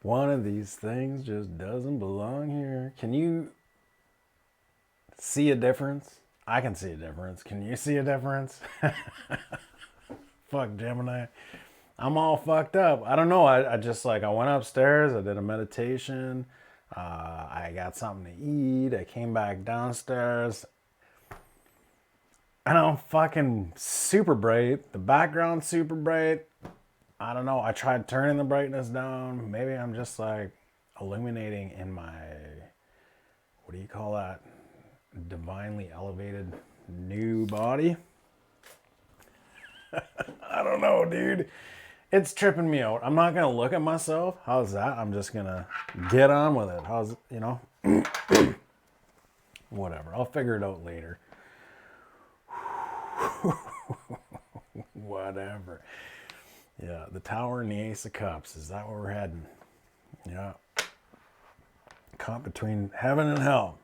One of these things just doesn't belong here. Can you see a difference? I can see a difference. Can you see a difference? Fuck Gemini. I'm all fucked up. I don't know. I just like, I went upstairs. I did a meditation. I got something to eat. I came back downstairs. And I'm fucking super bright. The background's super bright. I don't know. I tried turning the brightness down. Maybe I'm just like illuminating in my, what do you call that? Divinely elevated new body. I don't know, dude. It's tripping me out. I'm not going to look at myself. How's that? I'm just going to get on with it. How's, you know? Whatever. I'll figure it out later. Whatever. Yeah, the Tower and the Ace of Cups. Is that where we're heading? Yeah. Caught between heaven and hell.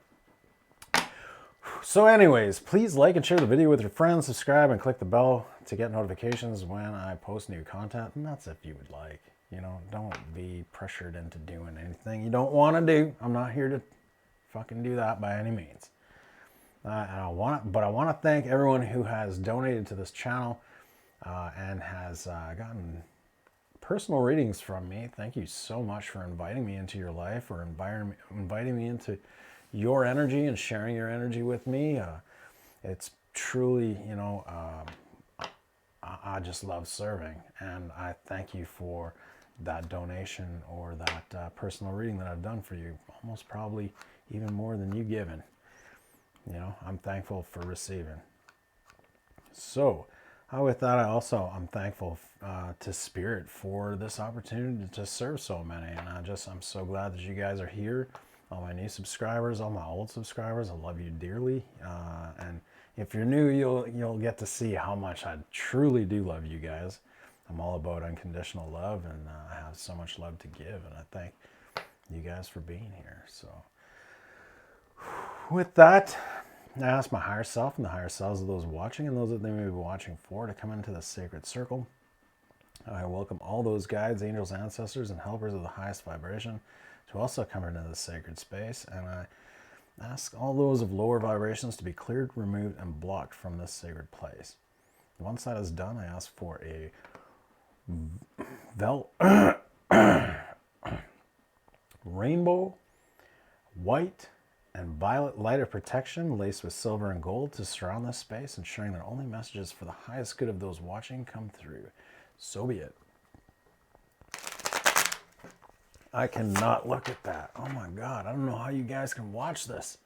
So anyways, please like and share the video with your friends, subscribe, and click the bell to get notifications when I post new content. And that's if you would like. You know, don't be pressured into doing anything you don't want to do. I'm not here to fucking do that by any means. I want to thank everyone who has donated to this channel and has gotten personal readings from me. Thank you so much for inviting me into your life, or inviting me into your energy and sharing your energy with me. It's truly, you know, I just love serving, and I thank you for that donation or that personal reading that I've done for you. Almost probably even more than you given. You know, I'm thankful for receiving. So, with that, I'm thankful to Spirit for this opportunity to serve so many, and I'm so glad that you guys are here. All my new subscribers, all my old subscribers, I love you dearly. And if you're new, you'll get to see how much I truly do love you guys. I'm all about unconditional love, and I have so much love to give, and I thank you guys for being here. So, with that, I ask my higher self and the higher selves of those watching and those that they may be watching for to come into the sacred circle. I welcome all those guides, angels, ancestors, and helpers of the highest vibration to also come into the sacred space. And I ask all those of lower vibrations to be cleared, removed, and blocked from this sacred place. Once that is done, I ask for a rainbow, white, and violet light of protection laced with silver and gold to surround this space, ensuring that only messages for the highest good of those watching come through. So be it. I cannot look at that. Oh my God, I don't know how you guys can watch this.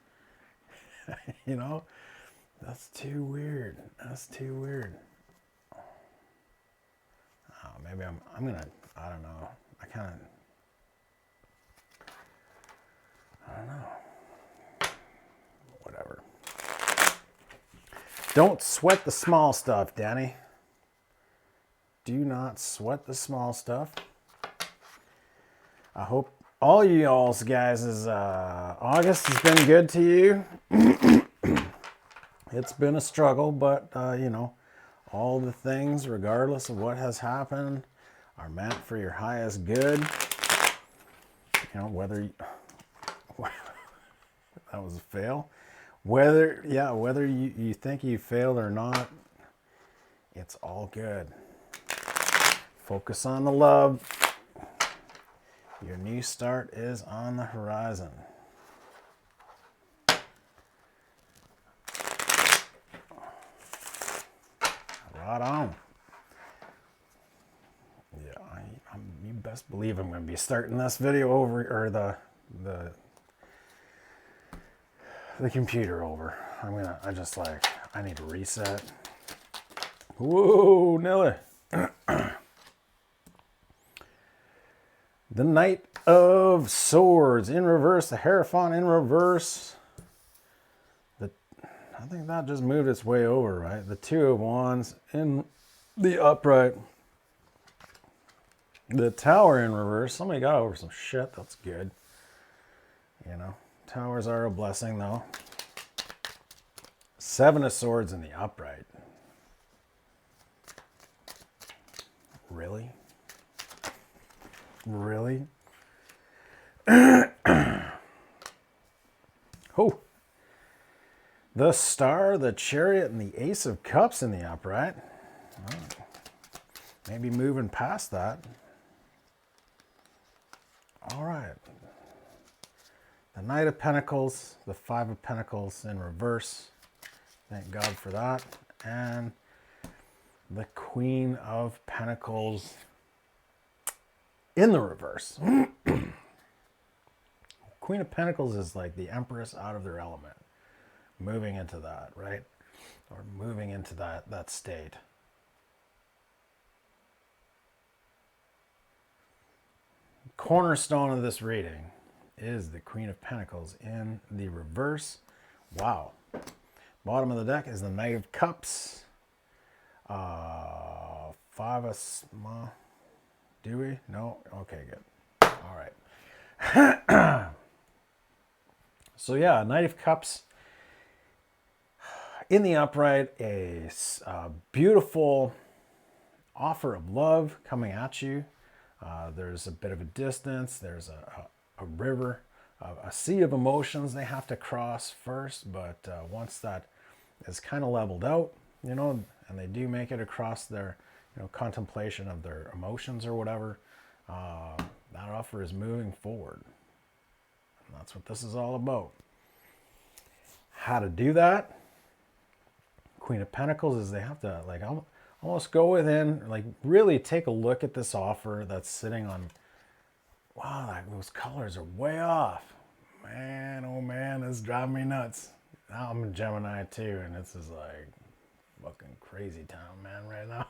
You know, that's too weird. That's too weird. Oh, maybe I'm gonna, I don't know. I don't know. Whatever. Don't sweat the small stuff, Danny. Do not sweat the small stuff. I hope all you y'all's guys' August has been good to you. It's been a struggle, but you know, all the things, regardless of what has happened, are meant for your highest good. You know, whether that was a fail. Whether you think you failed or not, it's all good. Focus on the love. Your new start is on the horizon. Right on. Yeah, you best believe I'm going to be starting this video over, or the computer over. I need to reset. Whoa, Nelly. The Knight of Swords in reverse, the Hierophant in reverse. I think that just moved its way over, right? The Two of Wands in the upright. The Tower in reverse. Somebody got over some shit. That's good. You know, towers are a blessing, though. Seven of Swords in the upright. Really? Really? Oh, the Star, the Chariot, and the Ace of Cups in the upright. Well, maybe moving past that. All right. The Knight of Pentacles, the Five of Pentacles in reverse. Thank God for that. And the Queen of Pentacles in the reverse. Queen of Pentacles is like the Empress out of their element. Moving into that, right? Or moving into that state. Cornerstone of this reading is the Queen of Pentacles in the reverse. Wow. Bottom of the deck is the Knight of Cups. Five of... Do we? No? Okay, good. All right. So yeah, Knight of Cups in the upright, a beautiful offer of love coming at you. There's a bit of a distance. There's a river, a sea of emotions they have to cross first. But once that is kind of leveled out, you know, and they do make it across their, you know, contemplation of their emotions or whatever, that offer is moving forward. And that's what this is all about. How to do that? Queen of Pentacles is they have to like almost go within, like really take a look at this offer that's sitting on. Wow, those colors are way off. Man, oh man, this is driving me nuts. Now I'm a Gemini too, and this is like fucking crazy town, man, right now.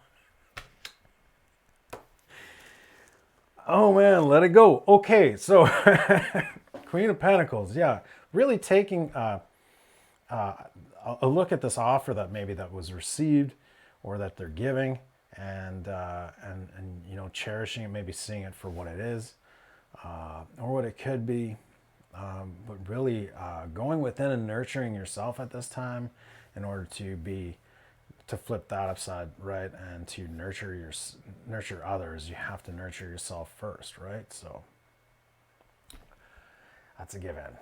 Oh man, let it go. Okay, so Queen of Pentacles, yeah, really taking a look at this offer that maybe that was received or that they're giving, and you know, cherishing it, maybe seeing it for what it is, or what it could be, but really going within and nurturing yourself at this time in order to flip that upside, right, and to nurture others. You have to nurture yourself first, right? So that's a given.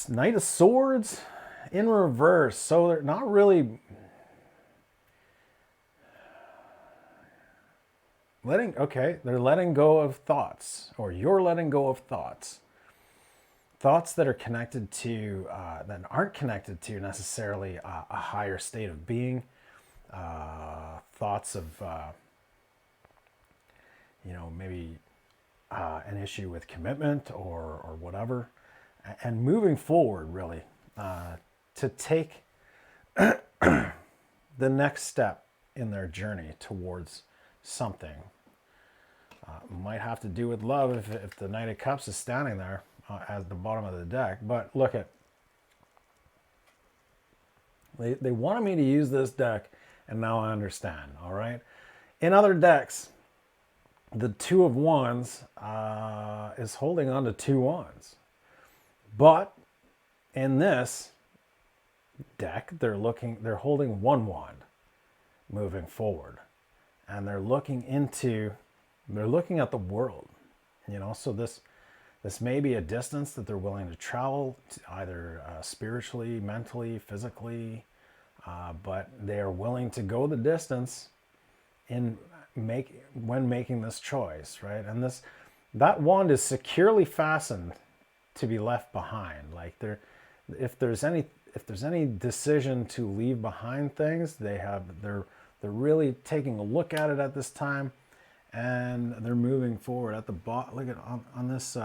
Knight of Swords in reverse. So they're not really they're letting go of thoughts, or you're letting go of thoughts that are connected to that aren't connected to necessarily a higher state of being, thoughts of you know, maybe an issue with commitment or whatever, and moving forward really to take the next step in their journey towards something. Might have to do with love if the Knight of Cups is standing there at the bottom of the deck. But look at, they wanted me to use this deck, and now I understand. All right. In other decks, the Two of Wands is holding on to two wands, but in this deck, they're holding one wand, moving forward, and they're looking at the world, you know. So this may be a distance that they're willing to travel to, either spiritually, mentally, physically, but they are willing to go the distance when making this choice, right? And that wand is securely fastened to be left behind. Like if there's any decision to leave behind things, they're really taking a look at it at this time, and they're moving forward. At the bottom, look at on this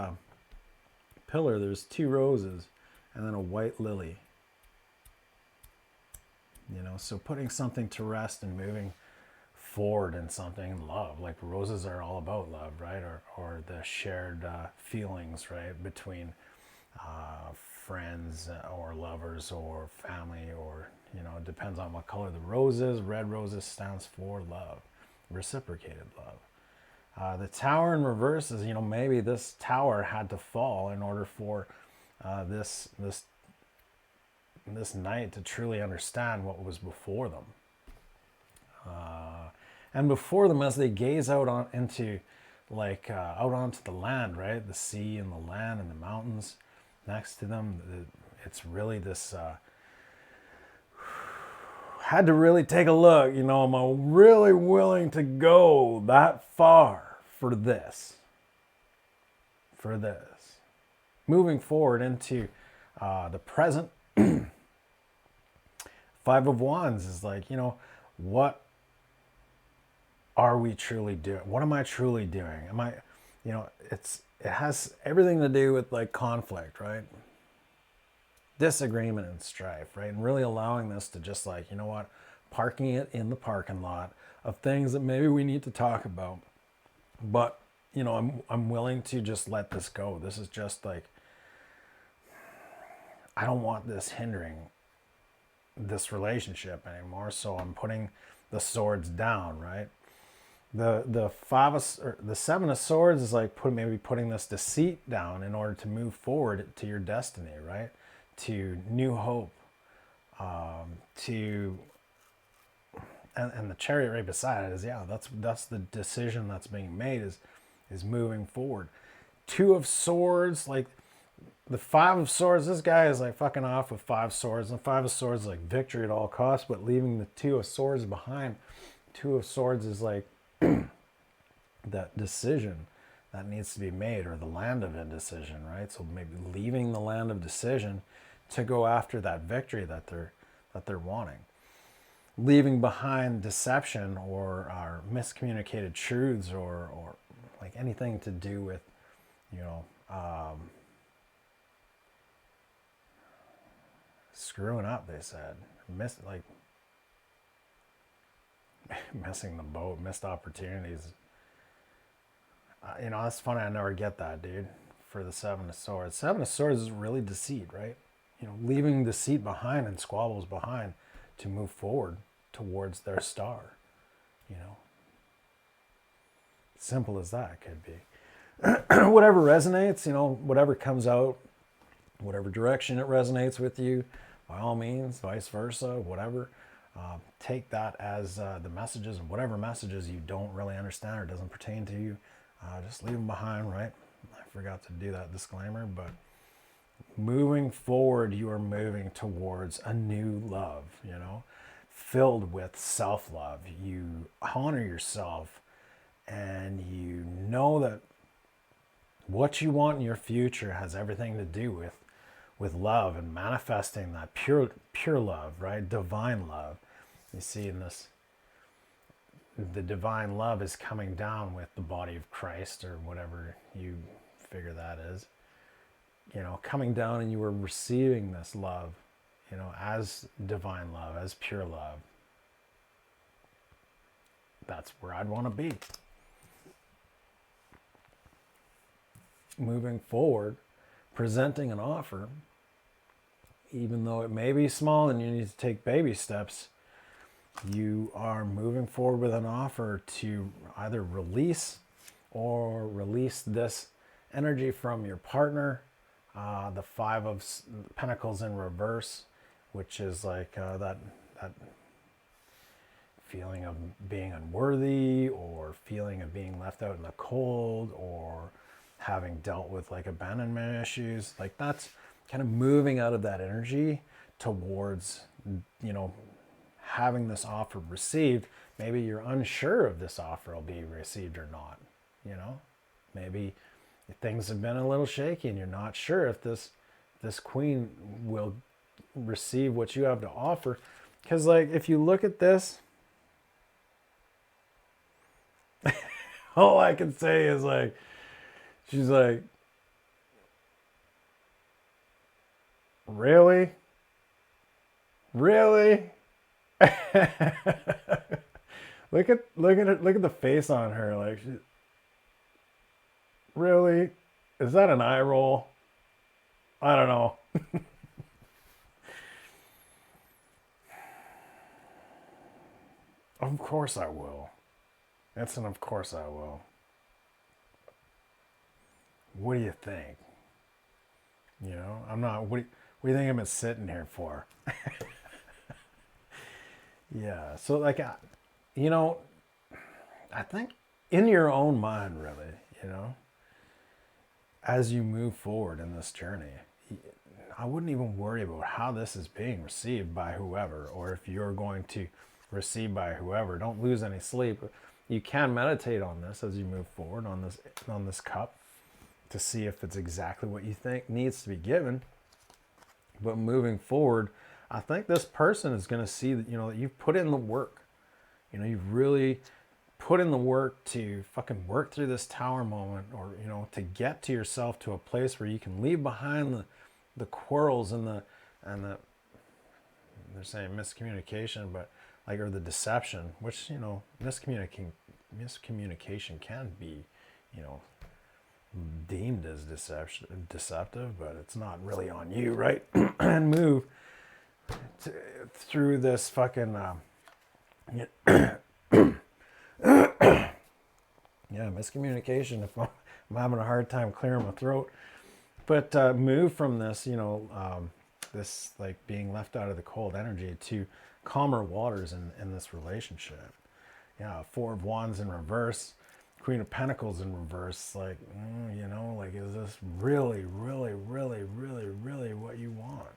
pillar, there's two roses and then a white lily. You know, so putting something to rest and moving forward in something, love, like roses are all about love, right? Or the shared feelings, right, between friends or lovers or family, or, you know, it depends on what color the rose is. Red roses stands for love, reciprocated love. The Tower in reverse is, you know, maybe this tower had to fall in order for this knight to truly understand what was before them. And before them, as they gaze out into like out onto the land, right? The sea and the land and the mountains next to them. It's really this, had to really take a look, you know, am I really willing to go that far for this? For this. Moving forward into the present, Five of Wands is like, you know, what are we truly doing? What am I truly doing? Am I, you know, it has everything to do with like conflict, right? Disagreement and strife, right? And really allowing this to just like, you know what, parking it in the parking lot of things that maybe we need to talk about. But, you know, I'm willing to just let this go. This is just like, I don't want this hindering this relationship anymore. So I'm putting the swords down, right? The Seven of Swords is like maybe putting this deceit down in order to move forward to your destiny, right? To new hope, to and the Chariot right beside it is, yeah, that's the decision that's being made is moving forward. Two of Swords, like the Five of Swords, this guy is like fucking off with Five Swords, and Five of Swords is like victory at all costs, but leaving the Two of Swords behind. Two of Swords is like that decision that needs to be made, or the land of indecision, right? So maybe leaving the land of decision to go after that victory that they're wanting. Leaving behind deception or miscommunicated truths or like anything to do with, you know, screwing up, they said. Missing the boat, missed opportunities. You know, that's funny. I never get that, dude. For the Seven of Swords. Seven of Swords is really deceit, right? You know, leaving deceit behind and squabbles behind to move forward towards their star. You know, simple as that could be. Whatever resonates, you know, whatever comes out, whatever direction it resonates with you, by all means, vice versa, whatever. Take that as the messages, and whatever messages you don't really understand or doesn't pertain to you, just leave them behind, right? I forgot to do that disclaimer, but moving forward, you are moving towards a new love, you know, filled with self-love. You honor yourself, and you know that what you want in your future has everything to do with love and manifesting that pure love, right? Divine love. You see in this, the divine love is coming down with the body of Christ, or whatever you figure that is. You know, coming down, and you were receiving this love, you know, as divine love, as pure love. That's where I'd want to be. Moving forward, presenting an offer, even though it may be small and you need to take baby steps, you are moving forward with an offer to either release this energy from your partner. The Five of Pentacles in reverse, which is like that feeling of being unworthy, or feeling of being left out in the cold, or having dealt with like abandonment issues. Like that's kind of moving out of that energy towards, you know, having this offer received. Maybe you're unsure if this offer will be received or not. You know, maybe things have been a little shaky and you're not sure if this queen will receive what you have to offer. Because like, if you look at this, all I can say is like, she's like, really? Really? Look at it, look at the face on her. Like, really? Is that an eye roll? I don't know. Of course I will. That's an of course I will. What do you think? You know, I'm not, what do you think I'm sitting here for? Yeah, so like, you know, I think in your own mind, really, you know, as you move forward in this journey. I wouldn't even worry about how this is being received by whoever, or if you're going to receive by whoever. Don't lose any sleep. You can meditate on this as you move forward on this cup to see if it's exactly what you think needs to be given. But moving forward, I think this person is going to see that, you know, that you've put in the work. You know, you've really put in the work to fucking work through this tower moment, or, you know, to get to yourself to a place where you can leave behind the quarrels and the they're saying miscommunication, but like, or the deception, which, you know, miscommunication can be, you know, deemed as deceptive, but it's not really on you, right? And move through this fucking yeah, miscommunication. If I'm having a hard time clearing my throat, but move from this, you know, this like being left out of the cold energy to calmer waters in this relationship. Yeah, Four of Wands in reverse, Queen of Pentacles in reverse. Like, you know, like, is this really, really, really, really, really what you want?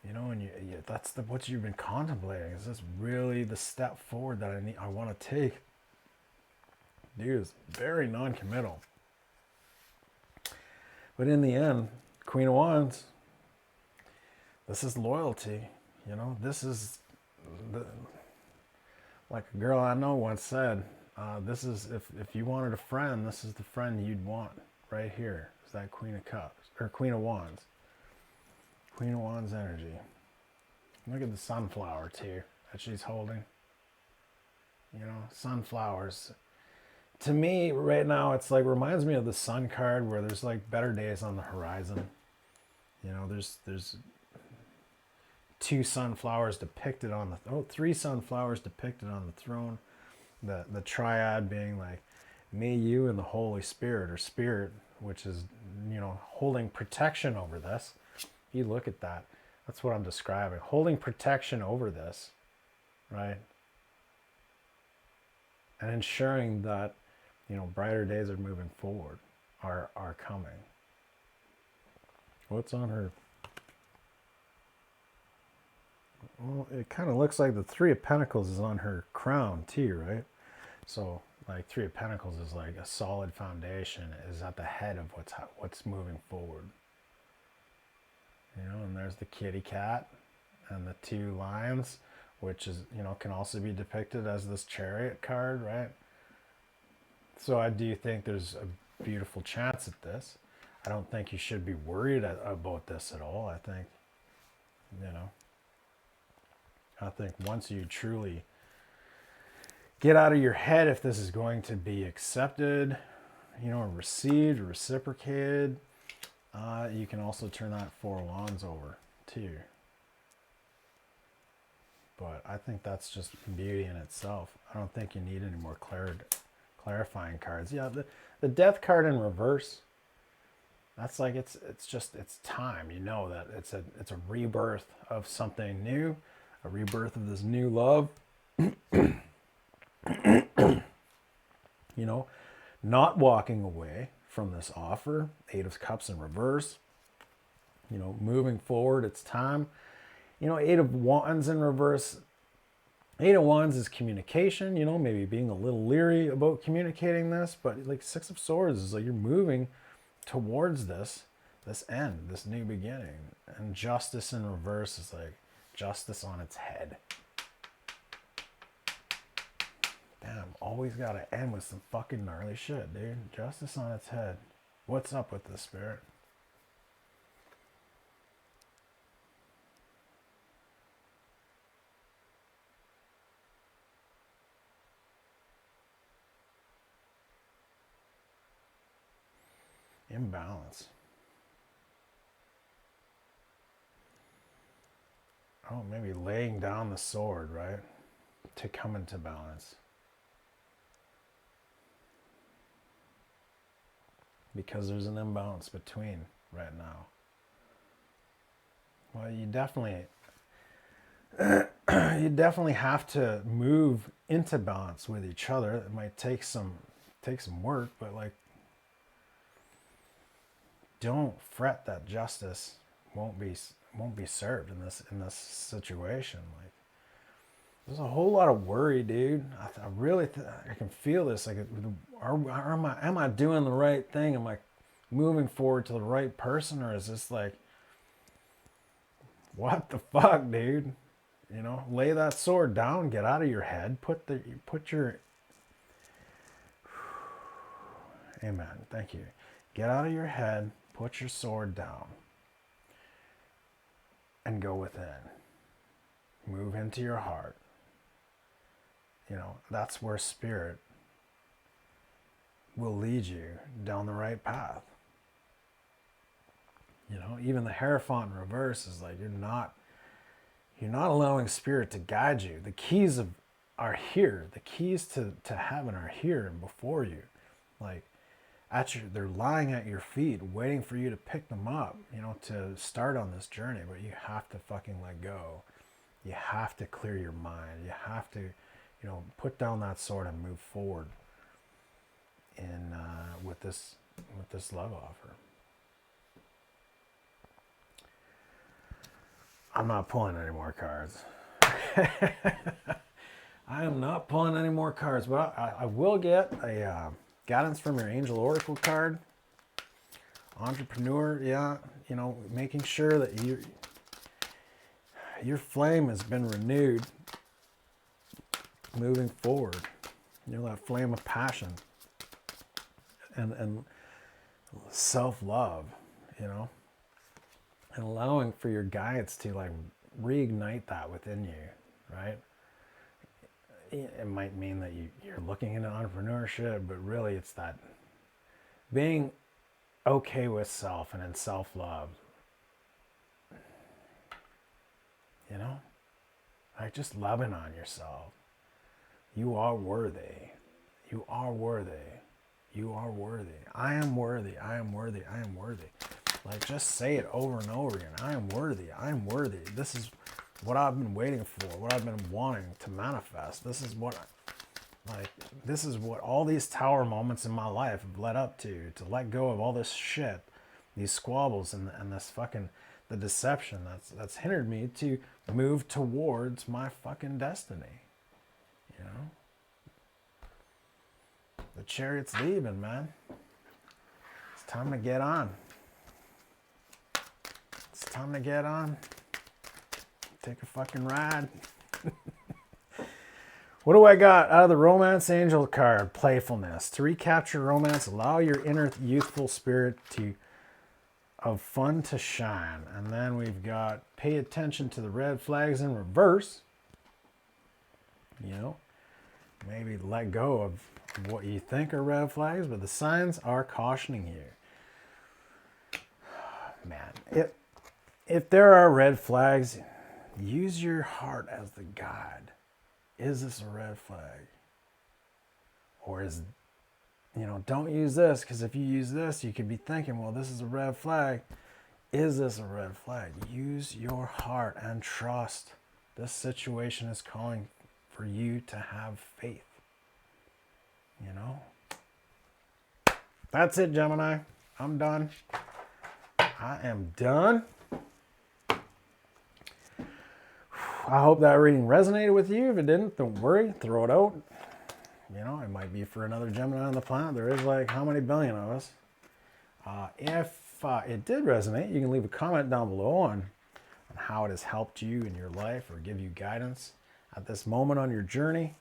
You know, and that's what you've been contemplating. Is this really the step forward that I want to take? Dude is very non-committal. But in the end, Queen of Wands, this is loyalty. You know, this is like a girl I know once said, this is, if you wanted a friend, this is the friend you'd want right here. Is that Queen of Cups, or Queen of Wands. Queen of Wands energy. Look at the sunflower too that she's holding. You know, sunflowers. To me, right now, it's like, reminds me of the Sun card, where there's like better days on the horizon. You know, there's two sunflowers depicted on three sunflowers depicted on the throne. The triad being like me, you, and the Holy Spirit, or Spirit, which is, you know, holding protection over this. You look at that. That's what I'm describing. Holding protection over this, right? And ensuring that, you know, brighter days are moving forward, are coming. What's on her? Well, it kind of looks like the Three of Pentacles is on her crown too, right? So, like, Three of Pentacles is like a solid foundation, is at the head of what's moving forward. You know, and there's the kitty cat and the two lions, which is, you know, can also be depicted as this Chariot card, right? So I do think there's a beautiful chance at this. I don't think you should be worried about this at all. I think, you know, I think once you truly get out of your head if this is going to be accepted, you know, received, reciprocated, you can also turn that Four of Wands over too. But I think that's just beauty in itself. I don't think you need any more clarifying cards. Yeah, the Death card in reverse, that's like, it's time. You know that it's a rebirth of something new, a rebirth of this new love. You know, not walking away from this offer. Eight of Cups in reverse. You know, moving forward, it's time. You know, Eight of Wands in reverse. Eight of Wands is communication, you know, maybe being a little leery about communicating this, but like Six of Swords is like, you're moving towards this end, this new beginning. And Justice in reverse is like justice on its head. Damn, always gotta end with some fucking gnarly shit, dude. Justice on its head. What's up with this, Spirit? Imbalance. Oh, maybe laying down the sword, right? To come into balance. Because there's an imbalance between right now. Well, you definitely you definitely have to move into balance with each other. It might take some work, but like, don't fret that justice won't be served in this situation. Like, there's a whole lot of worry, dude. I really I can feel this. Like, am I doing the right thing? Am I moving forward to the right person, or is this like, what the fuck, dude? You know, lay that sword down. Get out of your head. Put your Amen. Thank you. Get out of your head. Put your sword down, and go within. Move into your heart. You know, that's where spirit will lead you down the right path. You know, even the Hierophant in reverse is like, you're not allowing spirit to guide you. The keys are here. The keys to heaven are here and before you. Like, they're lying at your feet, waiting for you to pick them up, you know, to start on this journey. But you have to fucking let go. You have to clear your mind. You have to, you know, put down that sword and move forward in with this love offer. I'm not pulling any more cards. I am not pulling any more cards, but I will get a guidance from your Angel Oracle card. Entrepreneur, yeah, you know, making sure that your flame has been renewed, moving forward. You know, that flame of passion and self-love, you know, and allowing for your guides to like reignite that within you, right? It might mean that you're looking into entrepreneurship, but really it's that being okay with self and in self-love. You know? Like, just loving on yourself. You are worthy. You are worthy. You are worthy. I am worthy. I am worthy. I am worthy. Like, just say it over and over again. I am worthy. I am worthy. This is what I've been waiting for, what I've been wanting to manifest. This is what all these tower moments in my life have led up to let go of all this shit, these squabbles and this fucking, the deception that's hindered me to move towards my fucking destiny. You know? The chariot's leaving, man. It's time to get on. It's time to get on. Take a fucking ride. What do I got out of the Romance Angel card? Playfulness. To recapture romance, allow your inner youthful spirit of fun to shine. And then we've got pay attention to the red flags in reverse. You know, maybe let go of what you think are red flags, but the signs are cautioning you. Man, if there are red flags, use your heart as the guide. Is this a red flag? Or don't use this, because if you use this, you could be thinking, well, this is a red flag. Is this a red flag? Use your heart and trust. This situation is calling for you to have faith. You know? That's it, Gemini. I'm done. I am done. I hope that reading resonated with you. If it didn't, don't worry. Throw it out. You know, it might be for another Gemini on the planet. There is like how many billion of us? If it did resonate, you can leave a comment down below on how it has helped you in your life or give you guidance at this moment on your journey.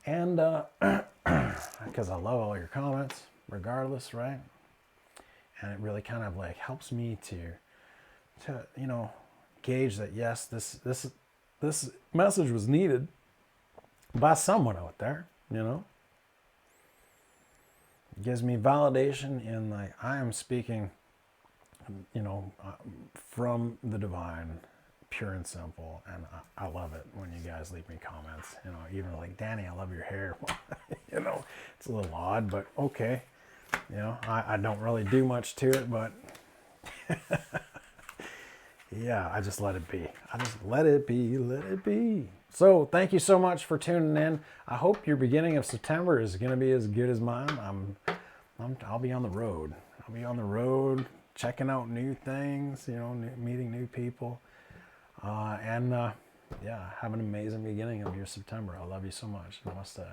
And because I love all your comments, regardless, right? And it really kind of like helps me to gauge that, yes, this message was needed by someone out there, you know. It gives me validation in like I am speaking, from the divine, pure and simple. And I love it when you guys leave me comments, even like, Danny, I love your hair. It's a little odd, but okay. I don't really do much to it, but yeah, I just let it be. I just let it be, let it be. So thank you so much for tuning in. I hope your beginning of September is going to be as good as mine. I'll be on the road. I'll be on the road, checking out new things, you know, meeting new people. Yeah, have an amazing beginning of your September. I love you so much. Namaste.